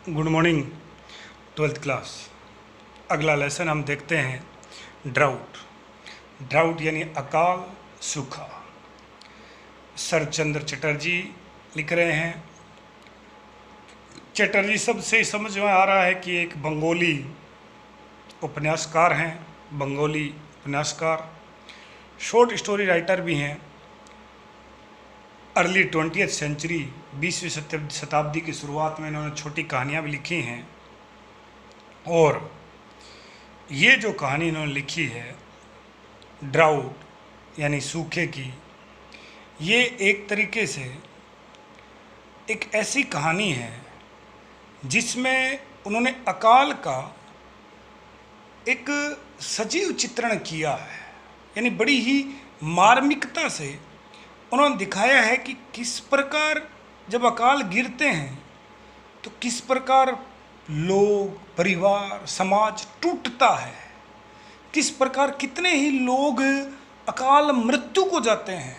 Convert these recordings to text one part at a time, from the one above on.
Good morning twelfth class. अगला lesson हम देखते हैं ड्राउट। ड्राउट यानी अकाल सूखा। सरचंद्र चटर्जी लिख रहे हैं। चटर्जी सबसे समझ में आ रहा है कि एक बंगाली उपन्यासकार हैं, बंगाली उपन्यासकार, शॉर्ट स्टोरी राइटर भी हैं। अर्ली 20th सेंचुरी 20वीं शताब्दी की शुरुआत में इन्होंने छोटी कहानियाँ भी लिखी हैं। और ये जो कहानी इन्होंने लिखी है ड्राउट यानी सूखे की, ये एक तरीके से एक ऐसी कहानी है जिसमें उन्होंने अकाल का एक सजीव चित्रण किया है। यानी बड़ी ही मार्मिकता से उन्होंने दिखाया है कि किस प्रकार जब अकाल गिरते हैं तो किस प्रकार लोग, परिवार, समाज टूटता है, किस प्रकार कितने ही लोग अकाल मृत्यु को जाते हैं,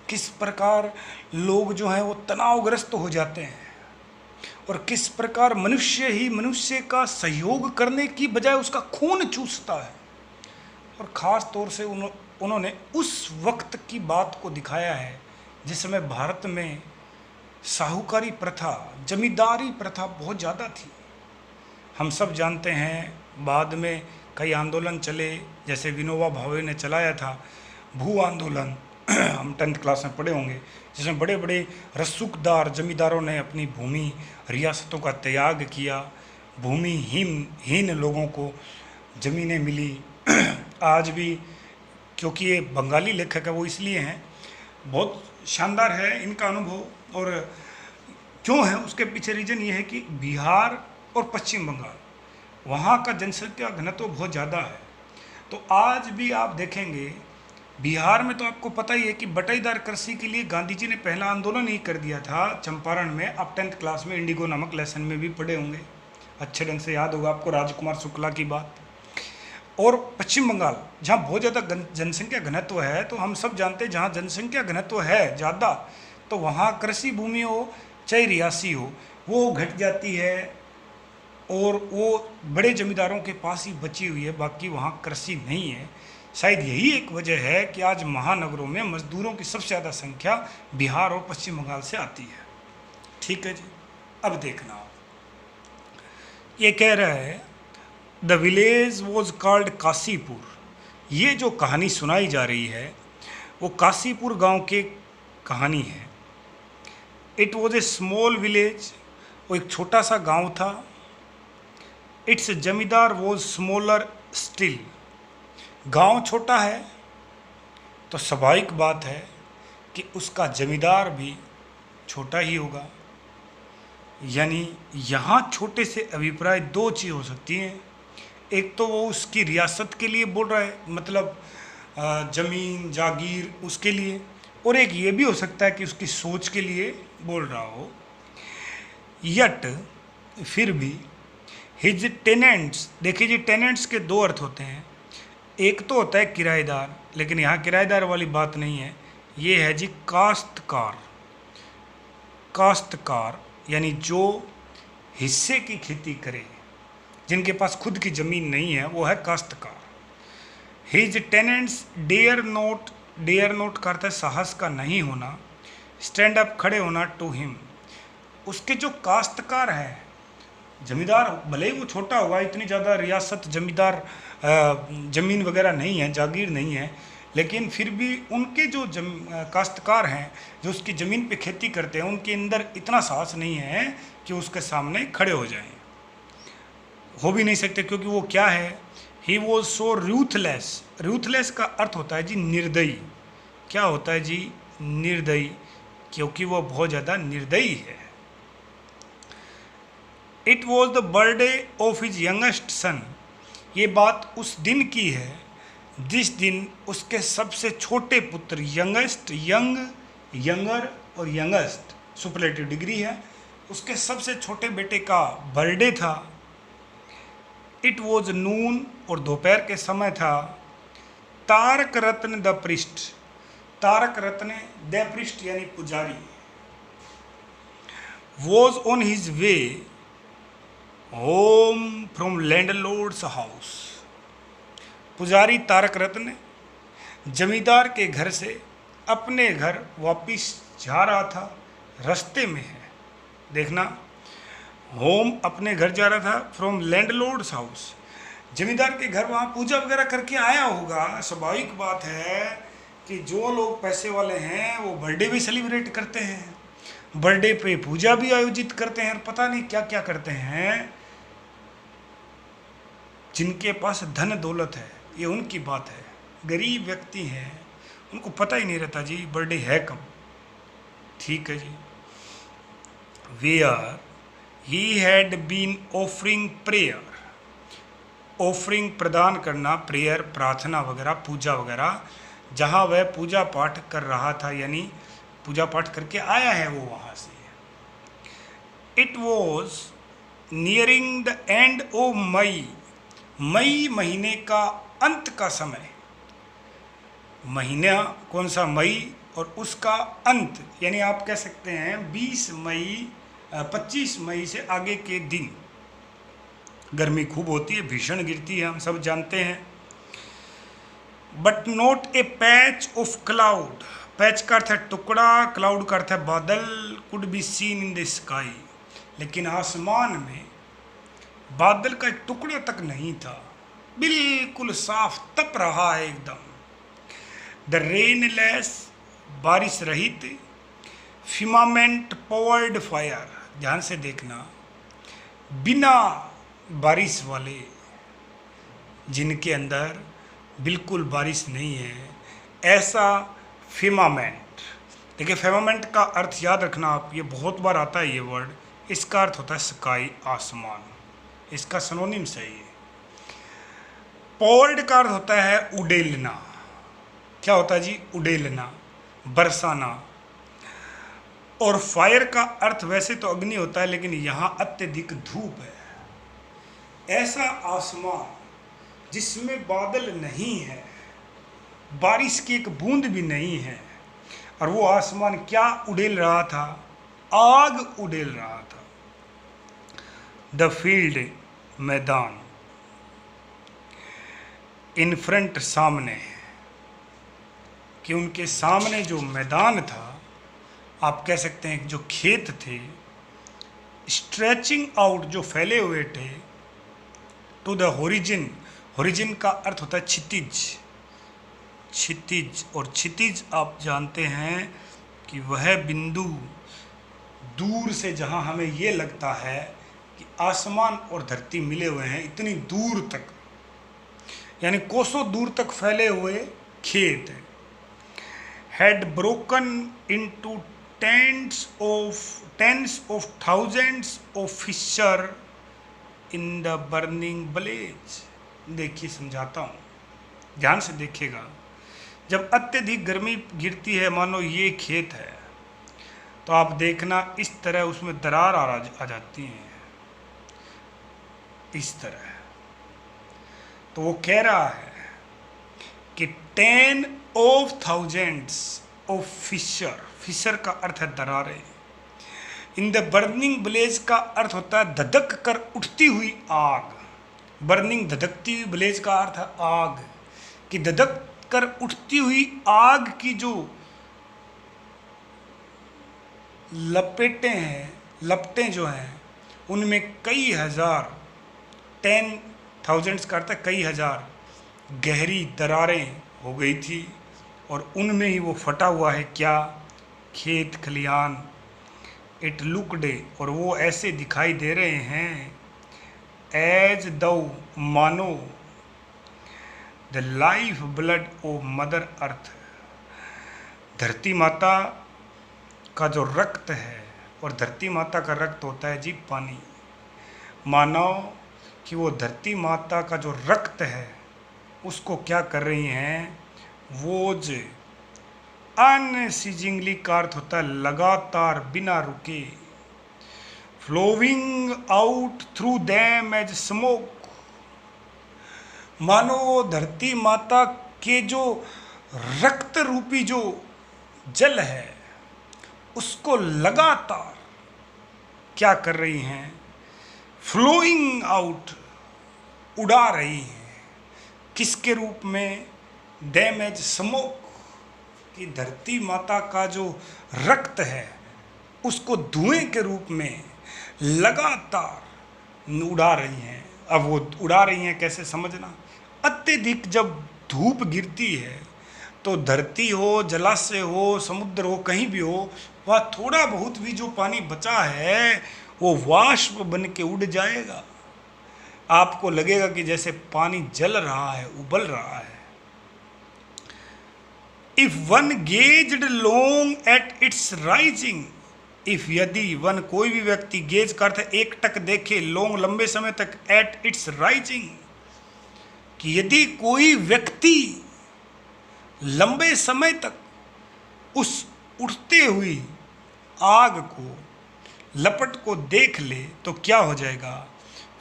किस प्रकार लोग जो हैं वो तनावग्रस्त हो जाते हैं और किस प्रकार मनुष्य ही मनुष्य का सहयोग करने की बजाय उसका खून चूसता है। और ख़ास तौर से उन्होंने उस वक्त की बात को दिखाया है जिसमें भारत में साहूकारी प्रथा, जमींदारी प्रथा बहुत ज़्यादा थी। हम सब जानते हैं बाद में कई आंदोलन चले, जैसे विनोबा भावे ने चलाया था भू आंदोलन, हम 10th क्लास में पढ़े होंगे, जिसमें बड़े बड़े रसूखदार जमींदारों ने अपनी भूमि रियासतों का त्याग किया, भूमिहीन लोगों को ज़मीनें मिली। आज भी, क्योंकि ये बंगाली लेखक है वो इसलिए हैं, बहुत शानदार है इनका अनुभव। और क्यों है उसके पीछे रीज़न ये है कि बिहार और पश्चिम बंगाल, वहाँ का जनसंख्या घनत्व बहुत ज़्यादा है। तो आज भी आप देखेंगे बिहार में, तो आपको पता ही है कि बटाईदार कृषि के लिए गांधी जी ने पहला आंदोलन ही कर दिया था चंपारण में। आप 10th क्लास में इंडिगो नामक लेसन में भी पढ़े होंगे, अच्छे ढंग से याद होगा आपको राजकुमार शुक्ला की बात। और पश्चिम बंगाल जहाँ बहुत ज़्यादा जनसंख्या घनत्व है, तो हम सब जानते हैं जहाँ जनसंख्या घनत्व है ज़्यादा तो वहाँ कृषि भूमि हो चाहे रियासी हो वो घट जाती है और वो बड़े जमींदारों के पास ही बची हुई है, बाकी वहाँ कृषि नहीं है। शायद यही एक वजह है कि आज महानगरों में मजदूरों की सबसे ज़्यादा संख्या बिहार और पश्चिम बंगाल से आती है। ठीक है जी, अब देखना आप, ये कह रहा है the village was called Kashipur. ये जो कहानी सुनाई जा रही है वो काशीपुर गांव की कहानी है। It was a small village, वो एक छोटा सा गांव था। इट्स जमींदार वॉज स्मॉलर स्टिल। गांव छोटा है तो स्वाभाविक बात है कि उसका जमींदार भी छोटा ही होगा। यानी यहाँ छोटे से अभिप्राय दो चीज़ हो सकती हैं। एक तो वो उसकी रियासत के लिए बोल रहा है, मतलब ज़मीन जागीर उसके लिए, और एक ये भी हो सकता है कि उसकी सोच के लिए बोल रहा हो। यट फिर भी हिज टेनेंट्स, देखिए जी टेनेंट्स के दो अर्थ होते हैं। एक तो होता है किराएदार, लेकिन यहाँ किराएदार वाली बात नहीं है, ये है जी काश्तकार। काश्तकार यानी जो हिस्से की खेती करे, जिनके पास खुद की ज़मीन नहीं है, वो है काश्तकार। हिज टेनेंट्स डेयर नोट करता है साहस का नहीं होना, स्टैंड अप खड़े होना टू हिम। उसके जो काश्तकार है, जमींदार भले ही वो छोटा होगा, इतनी ज़्यादा रियासत जमींदार ज़मीन वगैरह नहीं है, जागीर नहीं है, लेकिन फिर भी उनके जो काश्तकार हैं जो उसकी ज़मीन पे खेती करते हैं, उनके अंदर इतना साहस नहीं है कि उसके सामने खड़े हो जाएं। हो भी नहीं सकते, क्योंकि वो क्या है, he was so ruthless. Ruthless का अर्थ होता है जी निर्दयी। क्या होता है जी? निर्दयी, क्योंकि वो बहुत ज़्यादा निर्दयी है। It was the birthday of his youngest son. ये बात उस दिन की है जिस दिन उसके सबसे छोटे पुत्र, यंगेस्ट, यंगर और यंगेस्ट सुपरलेटिव डिग्री है, उसके सबसे छोटे बेटे का बर्थडे था। इट वॉज नून, और दोपहर के समय था। तारक रत्न द पृष्ठ, तारक रत्न द पृष्ठ यानी पुजारी, was on his way home from landlords house. पुजारी तारक रत्न जमींदार के घर से अपने घर वापिस जा रहा था, रास्ते में है। देखना, होम अपने घर जा रहा था, फ्रॉम लैंडलॉर्ड्स हाउस जमींदार के घर, वहाँ पूजा वगैरह करके आया होगा। स्वाभाविक बात है कि जो लोग पैसे वाले हैं वो बर्थडे भी सेलिब्रेट करते हैं, बर्थडे पे पूजा भी आयोजित करते हैं, और पता नहीं क्या क्या करते हैं। जिनके पास धन दौलत है, ये उनकी बात है। गरीब व्यक्ति हैं, उनको पता ही नहीं रहता जी बर्थडे है कब। ठीक है जी। Where he had been offering prayer, offering प्रदान करना, प्रेयर प्रार्थना वगैरह, पूजा वगैरह, जहाँ वह पूजा पाठ कर रहा था, यानी पूजा पाठ करके आया है वो वहाँ से। It was nearing the end of May, मई महीने का अंत का समय। महीना कौन सा? मई, और उसका अंत, यानी आप कह सकते हैं 20 मई 25 मई से आगे के दिन। गर्मी खूब होती है, भीषण गिरती है, हम सब जानते हैं। But not a patch of cloud, patch का अर्थ है टुकड़ा, क्लाउड का अर्थ है बादल, could be seen in the sky, लेकिन आसमान में बादल का एक टुकड़ा तक नहीं था, बिल्कुल साफ तप रहा है एकदम। द रेनलेस, बारिश रहित, फिमामेंट पोवर्ड फायर, ध्यान से देखना, बिना बारिश वाले, जिनके अंदर बिल्कुल बारिश नहीं है, ऐसा फिमामेंट। देखिए, फिमामेंट का अर्थ याद रखना आप, ये बहुत बार आता है ये वर्ड। इसका अर्थ होता है स्काई, आसमान, इसका सिनोनिम सही है। पोवर्ड का अर्थ होता है उड़ेलना। क्या होता है जी? उड़ेलना, बरसाना। और फायर का अर्थ वैसे तो अग्नि होता है, लेकिन यहाँ अत्यधिक धूप है। ऐसा आसमान जिसमें बादल नहीं है, बारिश की एक बूंद भी नहीं है, और वो आसमान क्या उड़ेल रहा था? आग उड़ेल रहा था। द फील्ड, मैदान, इन फ्रंट, सामने, कि उनके सामने जो मैदान था, आप कह सकते हैं जो खेत थे, स्ट्रेचिंग आउट, जो फैले हुए थे, टू द होरिजिन, होरिजिन का अर्थ होता है क्षितिज, क्षितिज। और क्षितिज आप जानते हैं कि वह बिंदु दूर से जहां हमें ये लगता है कि आसमान और धरती मिले हुए हैं, इतनी दूर तक, यानी कोसों दूर तक फैले हुए खेत। Had broken into tens of thousands of fissure in the burning blaze. देखिए, समझाता हूँ, ध्यान से देखिएगा। जब अत्यधिक गर्मी गिरती है, मानो ये खेत है, तो आप देखना इस तरह उसमें दरार आ जाती है, इस तरह। तो वो कह रहा है कि 10 of thousands of fissure, fissure का अर्थ है दरारें, इन द बर्निंग ब्लेज का अर्थ होता है धधक कर उठती हुई आग। बर्निंग, धधकती हुई, ब्लेज का अर्थ है आग, कि धधक कर उठती हुई आग की जो लपेटें हैं, लपटें जो हैं, उनमें कई हजार, 10,000 का अर्थ है कई हजार, गहरी दरारें हो गई थी, और उनमें ही वो फटा हुआ है क्या? खेत खलियान। इट लुकड, और वो ऐसे दिखाई दे रहे हैं, एज दो, मानो, the life blood of mother earth, धरती माता का जो रक्त है, और धरती माता का रक्त होता है जी पानी। मानो कि वो धरती माता का जो रक्त है, उसको क्या कर रही हैं? वो जो अनसीजिंगली का अर्थ होता है लगातार, बिना रुके, flowing out through them as smoke, मानो धरती माता के जो रक्त रूपी जो जल है, उसको लगातार क्या कर रही हैं? फ्लोइंग आउट, उड़ा रही हैं। किसके रूप में? डैमेज स्मोक, कि धरती माता का जो रक्त है उसको धुएं के रूप में लगातार उड़ा रही हैं। अब वो उड़ा रही हैं कैसे समझना? अत्यधिक जब धूप गिरती है तो धरती हो, जलाशय हो, समुद्र हो, कहीं भी हो, वह थोड़ा बहुत भी जो पानी बचा है वो वाष्प बन के उड़ जाएगा। आपको लगेगा कि जैसे पानी जल रहा है, उबल रहा है। If one gazed long at its rising, if यदि वन कोई भी व्यक्ति, गेज का अर्थ एक टक देखे, लॉन्ग लंबे समय तक, एट इट्स राइजिंग कि यदि कोई व्यक्ति लंबे समय तक उस उठते हुई आग को, लपट को देख ले तो क्या हो जाएगा?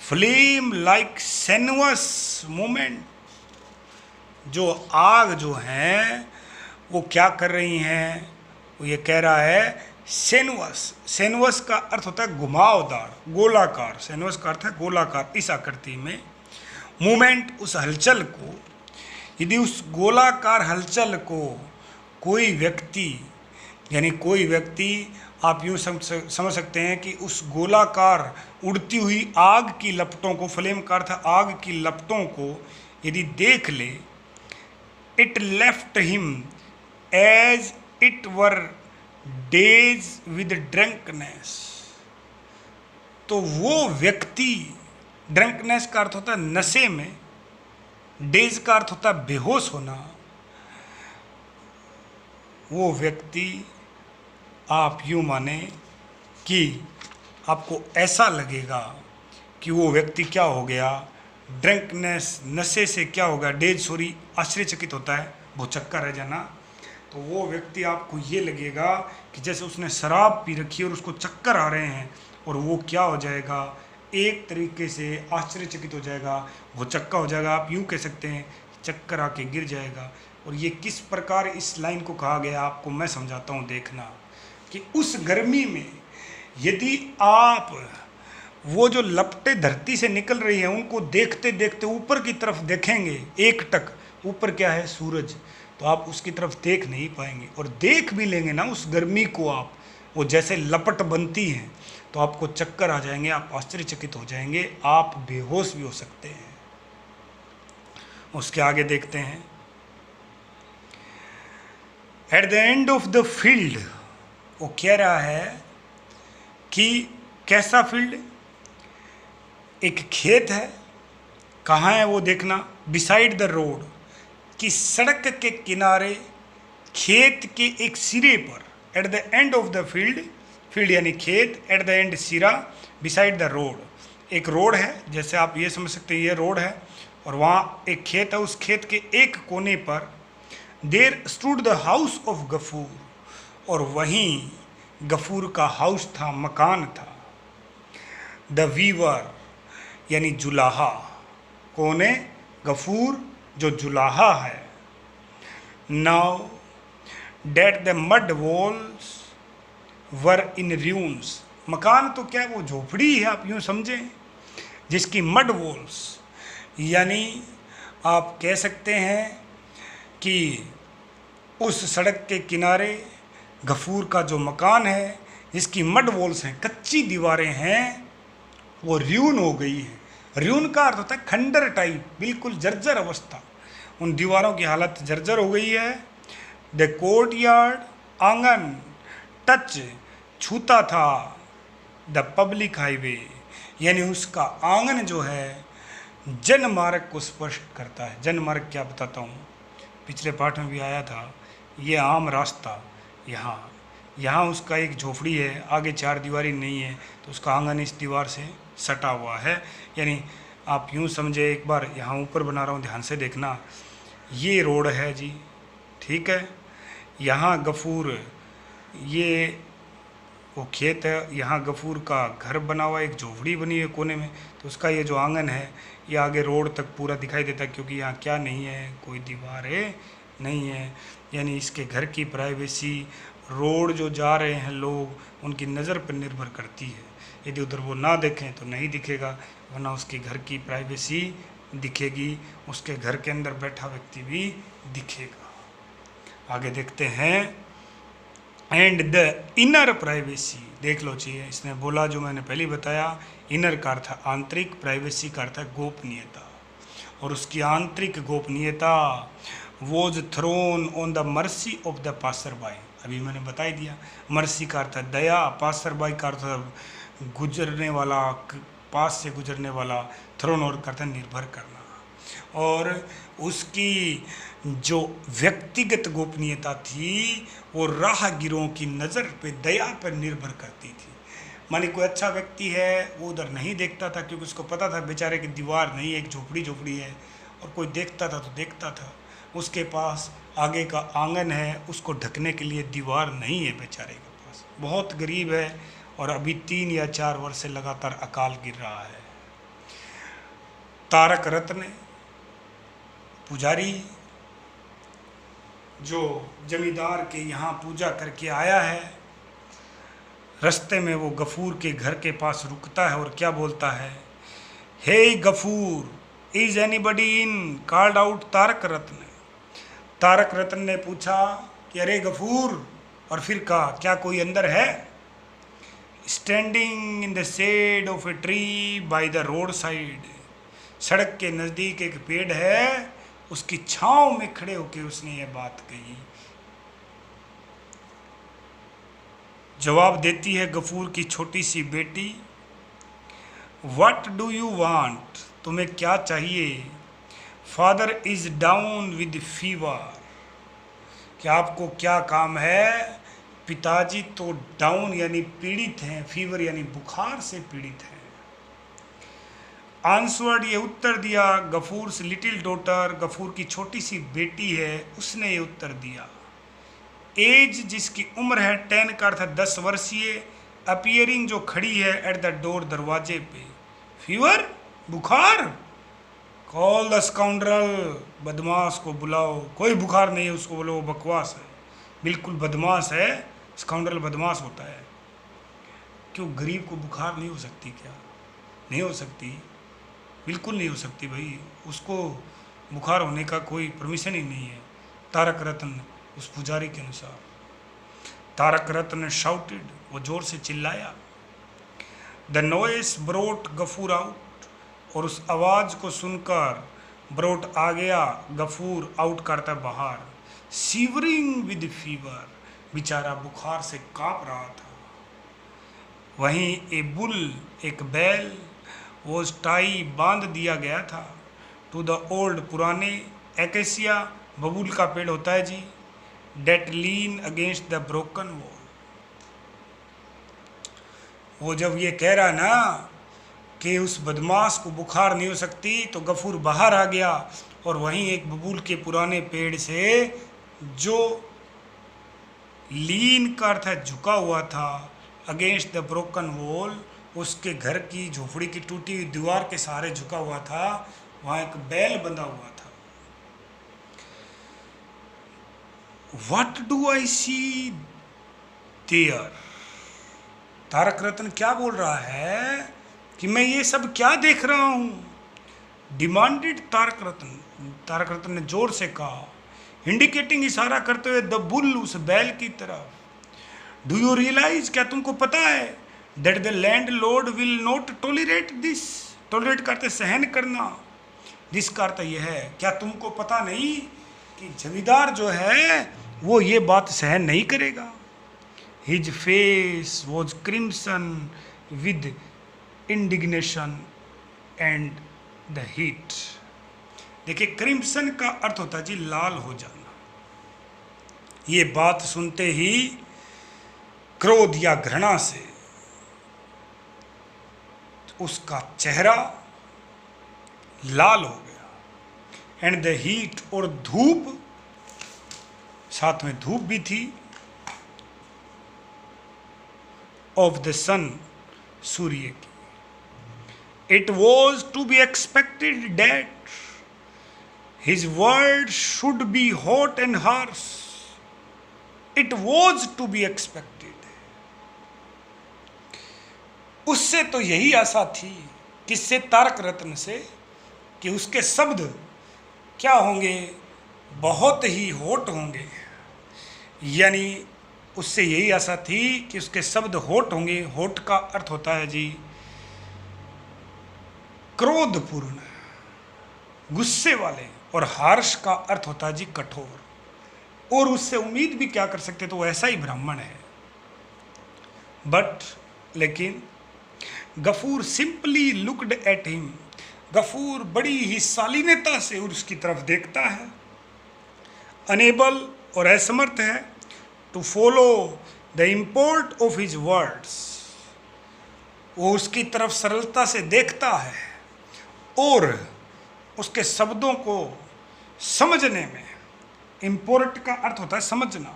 फ्लेम लाइक सेनुअस मूवमेंट, जो आग जो है वो क्या कर रही हैं? वो ये कह रहा है सेनुअस, सेनुअस का अर्थ होता है घुमावदार, गोलाकार, सेनुअस का अर्थ है गोलाकार, इस आकृति में मूवमेंट, उस हलचल को, यदि उस गोलाकार हलचल को कोई व्यक्ति, यानी कोई व्यक्ति, आप यूँ समझ सकते हैं कि उस गोलाकार उड़ती हुई आग की लपटों को, फ्लेम का अर्थ आग की लपटों को यदि देख ले, it left him as it were dazed with drunkenness, तो वो व्यक्ति, ड्रंकनेस का अर्थ होता है नशे में, डेज का अर्थ होता है बेहोश होना, वो व्यक्ति, आप यूँ माने कि आपको ऐसा लगेगा कि वो व्यक्ति क्या हो गया? ड्रंकनेस, नशे से क्या होगा? डेज, सॉरी, आश्चर्यचकित होता है, भौचक्का रह जाना। तो वो व्यक्ति आपको ये लगेगा कि जैसे उसने शराब पी रखी है और उसको चक्कर आ रहे हैं, और वो क्या हो जाएगा? एक तरीके से आश्चर्यचकित हो जाएगा, भौचक्का हो जाएगा। आप यूँ कह सकते हैं चक्कर आके गिर जाएगा। और ये किस प्रकार इस लाइन को कहा गया आपको मैं समझाता हूँ, देखना कि उस गर्मी में यदि आप वो जो लपटें धरती से निकल रही हैं उनको देखते देखते ऊपर की तरफ देखेंगे, एक टक ऊपर क्या है? सूरज, तो आप उसकी तरफ देख नहीं पाएंगे। और देख भी लेंगे ना उस गर्मी को आप, वो जैसे लपट बनती हैं, तो आपको चक्कर आ जाएंगे, आप आश्चर्यचकित हो जाएंगे, आप बेहोश भी हो सकते हैं। उसके आगे देखते हैं, at the end of the field, वो कह रहा है कि कैसा फील्ड? एक खेत है, कहाँ है वो देखना? बिसाइड द रोड, कि सड़क के किनारे, खेत के एक सिरे पर, at the end of the field, field यानी खेत, एट द एंड सिरा, बिसाइड द रोड, एक रोड है, जैसे आप ये समझ सकते हैं ये रोड है, और वहाँ एक खेत है, उस खेत के एक कोने पर there stood the house of Ghafoor, और वहीं गफूर का हाउस था, मकान था। द वीवर यानी जुलाहा, कौन है? गफूर, जो जुलाहा है। Now that the mud walls were in ruins, मकान तो क्या है? वो झोपड़ी है, आप यूँ समझें, जिसकी मड वॉल्स, यानी आप कह सकते हैं कि उस सड़क के किनारे गफूर का जो मकान है, जिसकी मड वॉल्स हैं, कच्ची दीवारें हैं, वो र्यून हो गई हैं। र्यून का अर्थ होता है खंडर टाइप, बिल्कुल जर्जर अवस्था, उन दीवारों की हालत जर्जर हो गई है। द कोर्ट यार्ड, आंगन, टच, छूता था, द पब्लिक हाईवे, यानी उसका आंगन जो है जनमार्ग को स्पर्श करता है। जनमार्ग क्या बताता हूँ, पिछले पाठ में भी आया था, ये आम रास्ता, यहाँ उसका एक झोपड़ी है, आगे चार दीवारी नहीं है, तो उसका आंगन इस दीवार से सटा हुआ है। यानी आप यूँ समझे, एक बार यहाँ ऊपर बना रहा हूँ, ध्यान से देखना, ये रोड है जी, ठीक है, यहाँ गफूर, ये वो खेत है, यहाँ गफूर का घर बना हुआ, एक झोपड़ी बनी है कोने में, तो उसका ये जो आंगन है ये आगे रोड तक पूरा दिखाई देता है, क्योंकि यहाँ क्या नहीं है, कोई दीवार है नहीं है, यानी इसके घर की प्राइवेसी रोड जो जा रहे हैं लोग, उनकी नज़र पर निर्भर करती है। यदि उधर वो ना देखें तो नहीं दिखेगा, वरना उसके घर की प्राइवेसी दिखेगी, उसके घर के अंदर बैठा व्यक्ति भी दिखेगा। आगे देखते हैं, एंड द इनर प्राइवेसी, देख लो चाहिए इसने बोला जो मैंने पहले बताया, इनर का अर्थ है आंतरिक, प्राइवेसी का अर्थ है गोपनीयता, और उसकी आंतरिक गोपनीयता was throne on the mercy of the passer by. अभी मैंने बता ही दिया, मर्सी का अर्थ है दया, पासर बाई का अर्थ है गुजरने वाला, पास से गुजरने वाला, थ्रोन और करता निर्भर करना। और उसकी जो व्यक्तिगत गोपनीयता थी वो राहगीरों की नज़र पे, दया पर निर्भर करती थी। मानी कोई अच्छा व्यक्ति है, वो उधर नहीं देखता था क्योंकि उसको पता था बेचारे की दीवार नहीं, एक झोपड़ी है, और कोई देखता था तो देखता था, उसके पास आगे का आंगन है, उसको ढकने के लिए दीवार नहीं है बेचारे के पास, बहुत गरीब है, और अभी 3 या 4 वर्ष से लगातार अकाल गिर रहा है। तारक रत्न पुजारी जो जमींदार के यहाँ पूजा करके आया है, रास्ते में वो गफूर के घर के पास रुकता है और क्या बोलता है, hey Ghafoor, is anybody in, called out Tarak Ratna. Tarak Ratna ने पूछा कि अरे गफूर, और फिर कहा क्या कोई अंदर है। Standing in the shade of a tree by the road side, सड़क के नज़दीक एक पेड़ है, उसकी छांव में खड़े होकर उसने ये बात कही। जवाब देती है गफूर की छोटी सी बेटी, व्हाट डू यू वांट, तुम्हें क्या चाहिए। Father is down with fever, कि आपको क्या काम है। पिताजी तो डाउन यानी पीड़ित हैं, फीवर यानी बुखार से पीड़ित हैं। आंसवर्ड, ये उत्तर दिया गफूर से लिटिल डॉटर, गफूर की छोटी सी बेटी है, उसने ये उत्तर दिया। एज, जिसकी उम्र है, 10 का अर्थ 10 वर्षीय, अपीयरिंग जो खड़ी है, एट द डोर, दरवाजे पे। फीवर, बुखार, कॉल द स्काउंड्रल, बदमाश को बुलाओ। कोई बुखार नहीं है, उसको बोलो वो बकवास है, बिल्कुल बदमाश है। स्काउंड्रल बदमाश होता है। क्यों, गरीब को बुखार नहीं हो सकती क्या? नहीं हो सकती, बिल्कुल नहीं हो सकती भाई, उसको बुखार होने का कोई परमिशन ही नहीं है। तारक रत्न उस पुजारी के अनुसार। तारक रत्न शाउटेड, वो जोर से चिल्लाया। The noise brought Gafoor out, और उस आवाज़ को सुनकर ब्रोट आ गया, गफूर आउट करता बाहर। सीवरिंग विद फीवर, बेचारा बुखार से कांप रहा था। वहीं ए बुल, एक बैल, वो टाई बांध दिया गया था टू द ओल्ड, पुराने, एकेसिया, बबूल का पेड़ होता है जी, that lean against the broken wall. वो जब ये कह रहा ना कि उस बदमाश को बुखार नहीं हो सकती, तो गफूर बाहर आ गया, और वहीं एक बबूल के पुराने पेड़ से, जो लीन का अर्थ है झुका हुआ था, अगेंस्ट द ब्रोकन वॉल, उसके घर की झोपड़ी की टूटी हुई दीवार के सहारे झुका हुआ था, वहाँ एक बैल बंधा हुआ था। What do I see there, Tarak Ratna क्या बोल रहा है कि मैं ये सब क्या देख रहा हूँ। डिमांडेड तारक रत्न ने जोर से कहा, इंडिकेटिंग, इशारा करते हुए, द बुल, उस बैल की तरफ। डू यू रियलाइज, क्या तुमको पता है, that the land Lord will not tolerate this, tolerate करते सहन करना, जिसका अर्थ यह है, क्या तुमको पता नहीं कि जमींदार जो है वो ये बात सहन नहीं करेगा। His face was crimson with indignation and the heat. देखिए, क्रिम्सन का अर्थ होता है जी लाल हो जाना। ये बात सुनते ही क्रोध या घृणा से उसका चेहरा लाल हो गया। एंड द हीट, और धूप, साथ में धूप भी थी, ऑफ द सन, सूर्य की। It was to be expected that his word should be hot and harsh. It was to be expected. उससे तो यही आशा थी, किससे? तारक रत्न से, कि उसके शब्द क्या होंगे? बहुत ही होठ होंगे। यानी उससे यही आशा थी कि उसके शब्द होठ होंगे। होठ का अर्थ होता है जी क्रोधपूर्ण, गुस्से वाले, और हार्श का अर्थ होता है जी कठोर। और उससे उम्मीद भी क्या कर सकते, तो वो ऐसा ही ब्राह्मण है। बट लेकिन Gafoor simply looked at him. Gafoor बड़ी ही शालीनता से उसकी तरफ देखता है। अनेबल और असमर्थ है to follow the import of his words. वो उसकी तरफ सरलता से देखता है और उसके शब्दों को समझने में, इम्पोर्ट का अर्थ होता है समझना,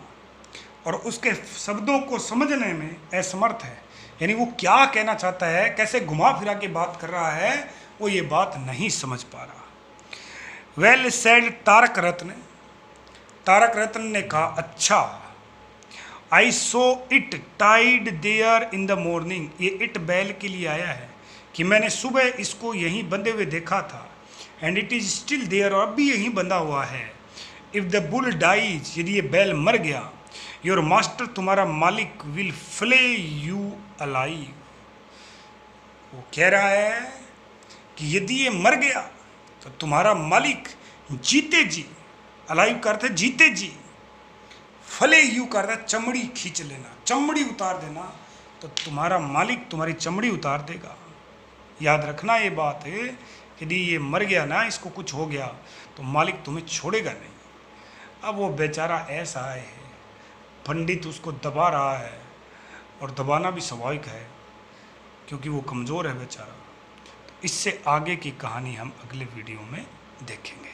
और उसके शब्दों को समझने में असमर्थ है। यानी वो क्या कहना चाहता है, कैसे घुमा फिरा के बात कर रहा है, वो ये बात नहीं समझ पा रहा। Well said Tarak Ratna. तारक रत्न ने कहा, अच्छा। I saw it tied there in the morning. ये इट बैल के लिए आया है कि मैंने सुबह इसको यहीं बंधे हुए देखा था। And it is still there, और अब भी यहीं बंधा हुआ है। इफ द बुल डाइज, यदि ये बैल मर गया, योर मास्टर, तुम्हारा मालिक, विल फ्ले यू अलाइव। वो कह रहा है कि यदि ये मर गया तो तुम्हारा मालिक जीते जी, अलाइव करते जीते जी, फले यू करता चमड़ी खींच लेना, चमड़ी उतार देना, तो तुम्हारा मालिक तुम्हारी चमड़ी उतार देगा। याद रखना ये बात है, यदि ये मर गया ना, इसको कुछ हो गया, तो मालिक तुम्हें छोड़ेगा नहीं। अब वो बेचारा ऐसा है, पंडित उसको दबा रहा है, और दबाना भी स्वाभाविक है क्योंकि वो कमज़ोर है बेचारा। तो इससे आगे की कहानी हम अगले वीडियो में देखेंगे।